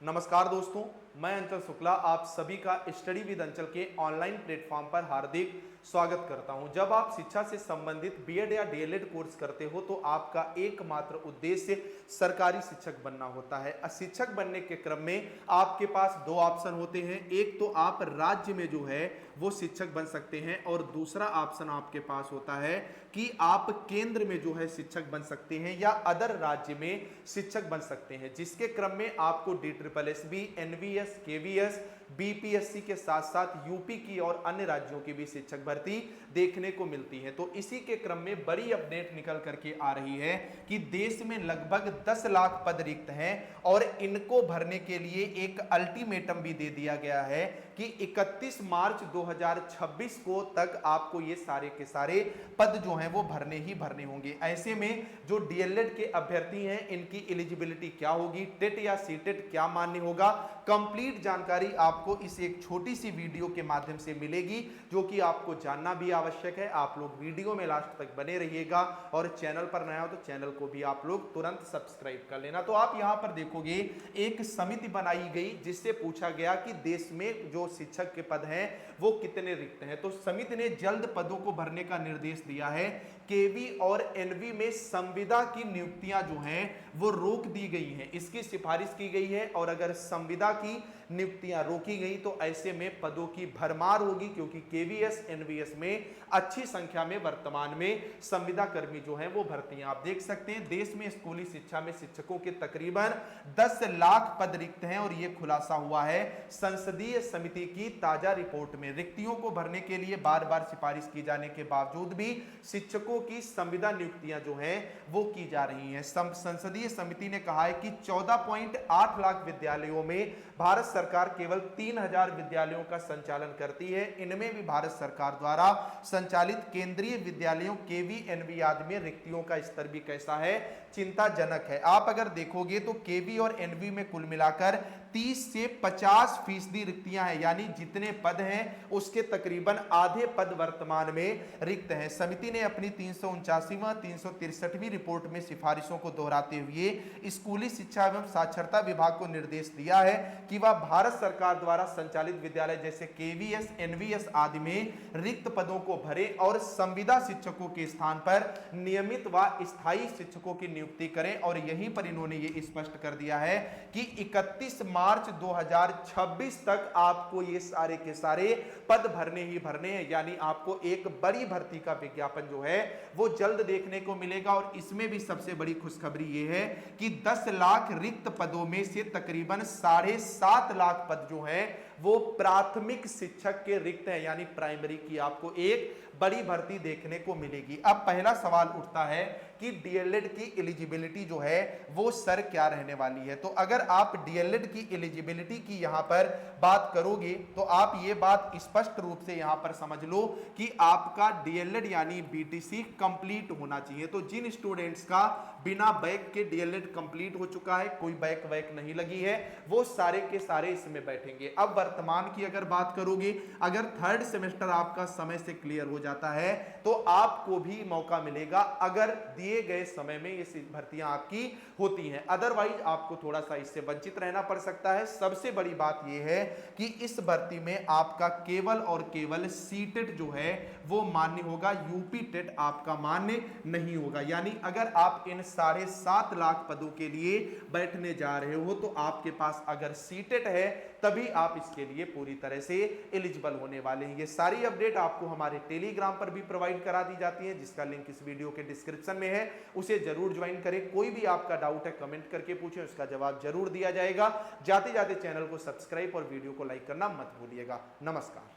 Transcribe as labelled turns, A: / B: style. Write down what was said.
A: नमस्कार दोस्तों, मैं अंचल शुक्ला आप सभी का स्टडी विद अंचल के ऑनलाइन प्लेटफॉर्म पर हार्दिक स्वागत करता हूं। जब आप शिक्षा से संबंधित बीएड या डीएलएड कोर्स करते हो तो आपका एकमात्र उद्देश्य सरकारी शिक्षक बनना होता है। शिक्षक बनने के क्रम में आपके पास दो ऑप्शन होते हैं। एक तो आप राज्य में जो है वो शिक्षक बन सकते हैं और दूसरा ऑप्शन आपके पास होता है कि आप केंद्र में जो है शिक्षक बन सकते हैं या अदर राज्य में शिक्षक बन सकते हैं, जिसके क्रम में आपको DSSB, NVS, KVS, BPSC के साथ साथ यूपी की और अन्य राज्यों की भी शिक्षक भर्ती देखने को मिलती है। तो इसी के क्रम में बड़ी अपडेट निकल करके आ रही है कि देश में लगभग 10 लाख पद रिक्त हैं और इनको भरने के लिए एक अल्टीमेटम भी दे दिया गया है कि 31 मार्च 2026 को तक आपको ये सारे के सारे पद जो हैं वो भरने ही भरने होंगे। ऐसे में जो डीएलएड के अभ्यर्थी हैं इनकी एलिजिबिलिटी क्या होगी, टेट या सीटेट क्या मान्य होगा, कंप्लीट जानकारी आपको इस एक छोटी सी वीडियो के माध्यम से मिलेगी, जो कि आपको जानना भी आवश्यक है। आप लोग वीडियो में लास्ट तक बने रहिएगा और चैनल पर नया हो तो चैनल को भी आप लोग तुरंत सब्सक्राइब कर लेना। तो आप यहां पर देखोगे एक समिति बनाई गई जिससे पूछा गया कि देश में जो शिक्षक के पद हैं वो कितने रिक्त हैं। तो समिति ने जल्द पदों को भरने का निर्देश दिया है। केवी और एनवी में संविदा की नियुक्तियां जो हैं वो रोक दी गई हैं, इसकी सिफारिश की गई है। और अगर संविदा की नियुक्तियां रोकी गई तो ऐसे में पदों की भरमार होगी, क्योंकि केवीएस एनवीएस में अच्छी संख्या में वर्तमान में संविदा कर्मी जो हैं वो भर्ती हैं। आप देख सकते हैं देश में स्कूली शिक्षा में शिक्षकों के तकरीबन 10 लाख पद रिक्त हैं और यह खुलासा हुआ है संसदीय समिति की ताजा रिपोर्ट में। रिक्तियों को भरने के लिए बार बार सिफारिश की जाने के बावजूद भी शिक्षकों की संविदा नियुक्तियां जो हैं वो की जा रही हैं। संसदीय समिति ने कहा है कि 14.8 लाख विद्यालयों में भारत सरकार केवल 3000 विद्यालयों का संचालन करती है। इनमें भी भारत सरकार द्वारा संचालित केंद्रीय विद्यालयों केवी एनवी आदि में रिक्तियों का स्तर भी कैसा है, चिंताजनक है। आप अगर देखोगे तो केवी और एनवी में कुल मिलाकर 30 से 50% रिक्तियां हैं, यानी जितने पद हैं उसके तकरीबन आधे पद वर्तमान में रिक्त हैं। समिति ने अपनी 379वां 363वीं रिपोर्ट में सिफारिशों को दोहराते हुए स्कूली शिक्षा एवं साक्षरता विभाग को निर्देश दिया है कि वह भारत सरकार द्वारा संचालित विद्यालय जैसे केवीएस, एनवीएस आदि में रिक्त पदों को भरे और संविदा शिक्षकों के स्थान पर नियमित व स्थायी शिक्षकों की नियुक्ति करें। और यहीं पर इन्होंने ये स्पष्ट कर दिया है कि 31 मार्च 2026 तक आपको ये सारे के सारे पद भरने ही भरने हैं, यानी आपको एक बड़ी भर्ती का विज्ञापन जो है वो जल्द देखने को मिलेगा। और इसमें भी सबसे बड़ी खुशखबरी ये है कि 10 लाख रिक्त पदों में से तकरीबन 7.5 लाख पद जो हैं वो प्राथमिक शिक्षक के रिक्त हैं, यानी प्राइमरी की आपको एक बड़ी भर्ती देखने को मिलेगी। अब पहला सवाल उठता है कि डीएलएड की एलिजिबिलिटी जो है वो सर क्या रहने वाली है। तो अगर आप डीएलएड की एलिजिबिलिटी की यहां पर बात करोगे तो आप ये बात स्पष्ट रूप से यहां पर समझ लो कि आपका डीएलएड यानी बीटीसी कंप्लीट होना चाहिए। तो जिन स्टूडेंट्स का बिना बैक के डीएलएड कंप्लीट हो चुका है, कोई बैक वैक नहीं लगी है, वो सारे के सारे इसमें बैठेंगे। अब वर्तमान की अगर बात करोगे, अगर थर्ड सेमेस्टर आपका समय से क्लियर हो जाता है तो आपको भी मौका मिलेगा अगर दिए गए समय में ये भर्तियां आपकी होती हैं। अदरवाइज आपको थोड़ा सा इससे वंचित रहना पड़ सकता है। सबसे बड़ी बात यह है कि इस भर्ती में आपका केवल और केवल सीटेट जो है वो मान्य होगा, यूपी टेट आपका मान्य नहीं होगा। यानी अगर आप इन 7.5 लाख पदों के लिए बैठने जा रहे हो तो आपके पास अगर सीटेट है तभी आप इसके लिए पूरी तरह से एलिजिबल होने वाले हैं। ये सारी अपडेट आपको हमारे टेलीग्राम पर भी प्रोवाइड करा दी जाती है, जिसका लिंक इस वीडियो के डिस्क्रिप्शन में है, उसे जरूर ज्वाइन करें। कोई भी आपका डाउट है कमेंट करके पूछें, उसका जवाब जरूर दिया जाएगा। जाते जाते चैनल को सब्सक्राइब और वीडियो को लाइक करना मत भूलिएगा। नमस्कार।